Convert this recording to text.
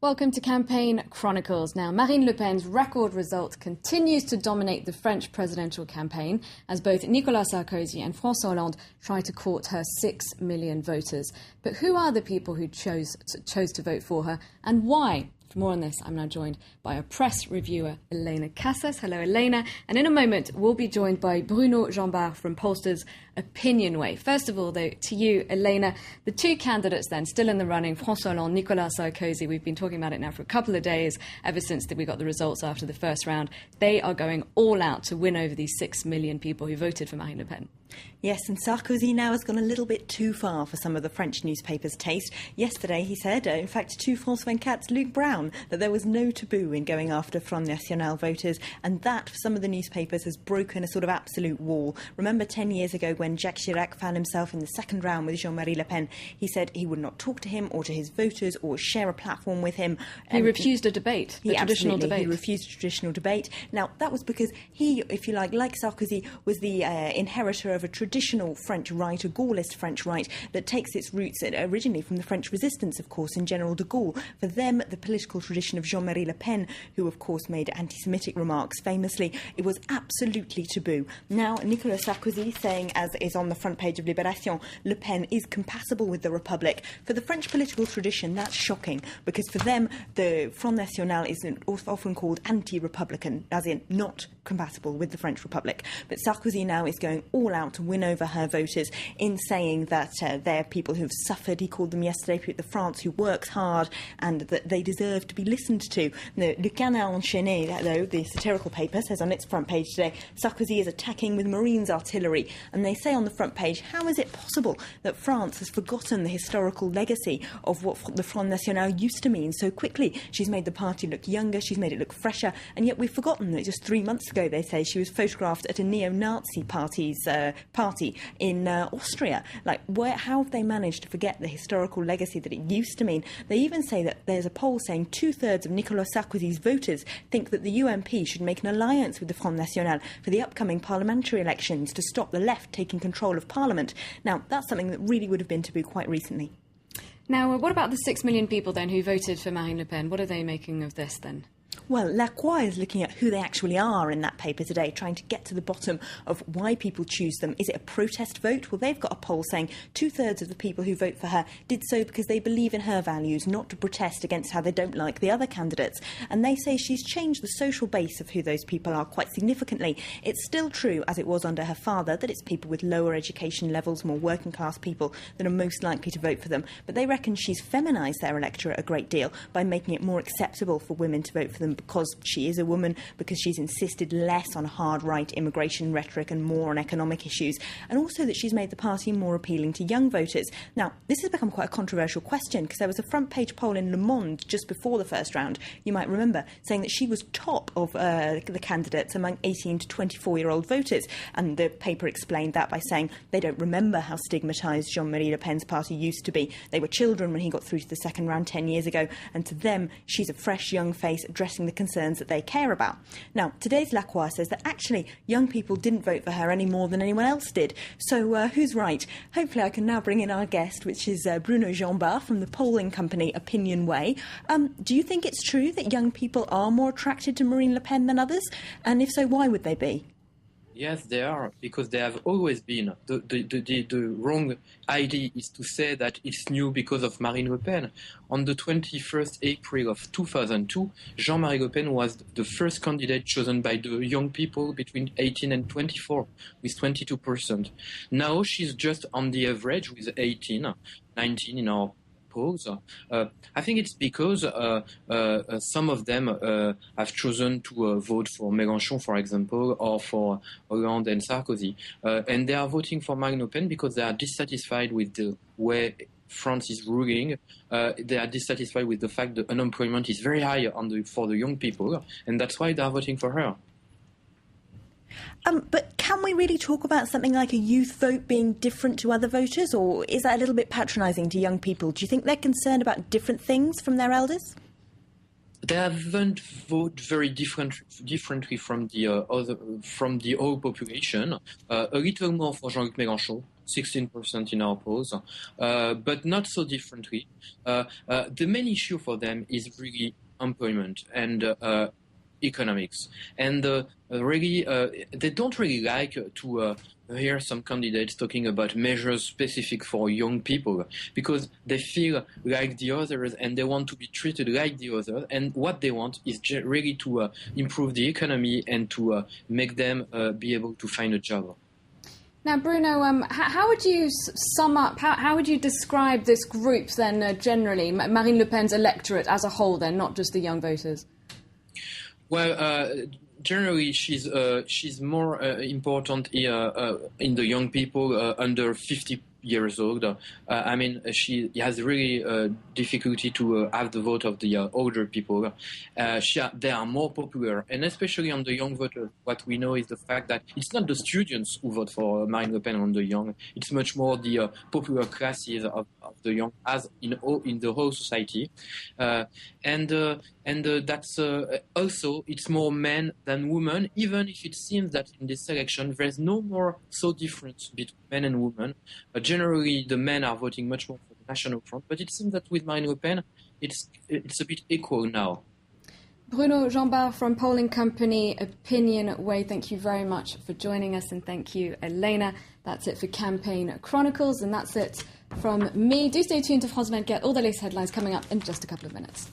Welcome to Campaign Chronicles. Now, Marine Le Pen's record result continues to dominate the French presidential campaign as both Nicolas Sarkozy and François Hollande try to court her 6 million voters. But who are the people who chose to vote for her, and why? For more on this, I'm now joined by a press reviewer, Elena Casas. Hello, Elena. And in a moment, we'll be joined by Bruno Jambard from pollsters Opinion Way. First of all, though, to you, Elena, the two candidates then still in the running, François Hollande, Nicolas Sarkozy, we've been talking about it now for a couple of days, ever since we got the results after the first round. They are going all out to win over these 6 million people who voted for Marine Le Pen. Yes, and Sarkozy now has gone a little bit too far for some of the French newspapers' taste. Yesterday he said, in fact to France 24's Luc Brown, that there was no taboo in going after Front National voters, and that, for some of the newspapers, has broken a sort of absolute wall. Remember 10 years ago when Jacques Chirac found himself in the second round with Jean-Marie Le Pen, he said he would not talk to him or to his voters or share a platform with him. He refused a debate, a traditional debate. He refused a traditional debate. Now, that was because he, if you like Sarkozy, was the inheritor of a traditional French right, a Gaullist French right, that takes its roots originally from the French resistance, of course, in General de Gaulle. For them, the political tradition of Jean-Marie Le Pen, who, of course, made anti-Semitic remarks famously, it was absolutely taboo. Now, Nicolas Sarkozy saying, as is on the front page of Libération, Le Pen is compatible with the Republic. For the French political tradition, that's shocking, because for them, the Front National is often called anti-Republican, as in not compatible with the French Republic. But Sarkozy now is going all out to win over her voters in saying that they're people who've suffered. He called them yesterday people of France who works hard and that they deserve to be listened to. Le Canard Enchaîné, though, the satirical paper, says on its front page today, Sarkozy is attacking with Marines artillery. And they say on the front page, how is it possible that France has forgotten the historical legacy of what the Front National used to mean so quickly? She's made the party look younger, she's made it look fresher, and yet we've forgotten that just 3 months ago, they say, she was photographed at a neo-Nazi party in Austria. How have they managed to forget the historical legacy that it used to mean? They even say that there's a poll saying 2/3 of Nicolas Sarkozy's voters think that the UMP should make an alliance with the Front National for the upcoming parliamentary elections to stop the left taking control of Parliament. Now, that's something that really would have been taboo quite recently. Now, what about the 6 million people then who voted for Marine Le Pen? What are they making of this then? Well, La Croix is looking at who they actually are in that paper today, trying to get to the bottom of why people choose them. Is it a protest vote? Well, they've got a poll saying 2/3 of the people who vote for her did so because they believe in her values, not to protest against how they don't like the other candidates. And they say she's changed the social base of who those people are quite significantly. It's still true, as it was under her father, that it's people with lower education levels, more working class people, that are most likely to vote for them. But they reckon she's feminised their electorate a great deal by making it more acceptable for women to vote for them because she is a woman, because she's insisted less on hard right immigration rhetoric and more on economic issues, and also that she's made the party more appealing to young voters. Now, this has become quite a controversial question because there was a front page poll in Le Monde just before the first round, you might remember, saying that she was top of the candidates among 18 to 24-year-old voters, and the paper explained that by saying they don't remember how stigmatised Jean-Marie Le Pen's party used to be. They were children when he got through to the second round 10 years ago, and to them she's a fresh young face addressing the concerns that they care about. Now, today's La Croix says that actually young people didn't vote for her any more than anyone else did. So who's right? Hopefully I can now bring in our guest, which is Bruno Jambard from the polling company Opinion Way. Do you think it's true that young people are more attracted to Marine Le Pen than others? And if so, why would they be? Yes, they are, because they have always been. The wrong idea is to say that it's new because of Marine Le Pen. On the 21st April of 2002, Jean-Marie Le Pen was the first candidate chosen by the young people between 18 and 24, with 22%. Now she's just on the average with 18, 19 in our polls. I think it's because some of them have chosen to vote for Mélenchon, for example, or for Hollande and Sarkozy. And they are voting for Marine Le Pen because they are dissatisfied with the way France is ruling. They are dissatisfied with the fact that unemployment is very high for the young people, and that's why they are voting for her. But can we really talk about something like a youth vote being different to other voters, or is that a little bit patronising to young people? Do you think they're concerned about different things from their elders? they haven't voted very differently from the whole population. A little more for Jean-Luc Mélenchon, 16% in our polls, but not so differently. The main issue for them is really employment and economics, and really they don't really like to hear some candidates talking about measures specific for young people, because they feel like the others and they want to be treated like the others, and what they want is really to improve the economy and to make them be able to find a job. Now, Bruno, how would you sum up, how would you describe this group then generally, Marine Le Pen's electorate as a whole then, not just the young voters? Well, generally, she's more important in the young people under 50 years old. I mean, she has really difficulty to have the vote of the older people. They are more popular, and especially on the young voters, what we know is the fact that it's not the students who vote for Marine Le Pen on the young. It's much more the popular classes of the young, as in the whole society, and that's also it's more men than women. Even if it seems that in this election there's no more so difference between men and women. Generally, the men are voting much more for the National Front, but it seems that with Marine Le Pen, it's a bit equal now. Bruno Jambard from polling company Opinion Way, thank you very much for joining us, and thank you, Elena. That's it for Campaign Chronicles, and that's it from me. Do stay tuned to France 24. All the latest headlines coming up in just a couple of minutes.